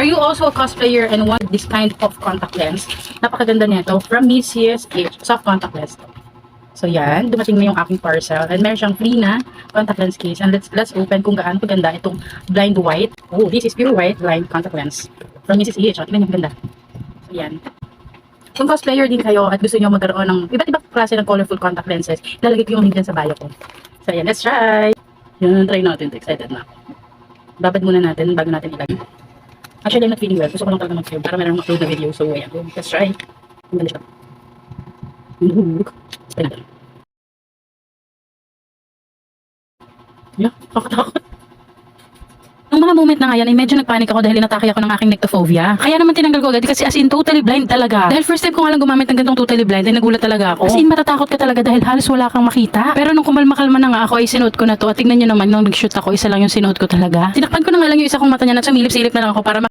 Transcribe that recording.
Are you also a cosplayer and want this kind of contact lens? Napakaganda nito from CSH soft contact lens. So yan, dumating na yung aking parcel and meron siyang free na contact lens case. And let's open kung gaano kaganda itong blind white. Oh, this is pure white blind contact lens from Mrs. E. Tingnan niyo, ganda. So yan. Kung cosplayer din kayo at gusto niyo magkaroon ng iba't ibang klase ng colorful contact lenses, ilalagay ko yung link dyan sa bio ko. So yan, let's try. Yan, try natin. Excited na. Babad muna natin bago natin ilagay. Actually, I'm not feeling well. Gusto ko lang talaga mag-film para meron mag-upload na video. So ayan, let's try. Ang ganda siya. Spell natin. Yeah, kakatakot. Nung mga moment na nga yan, ay medyo nagpanik ako dahil inatake ako ng aking nectophobia. Kaya naman tinanggal ko agad kasi as in totally blind talaga. Dahil first time ko nga lang gumamit ng ganitong totally blind ay nagulat talaga ako. As in matatakot ka talaga dahil halos wala kang makita. Pero nung kumalma-kalma na nga ako ay sinuot ko na to at tingnan nyo naman nung nag-shoot ako isa lang yung sinuot ko talaga. Tinakpan ko na nga lang yung isa kong mata niya at sumilip-silip na lang ako para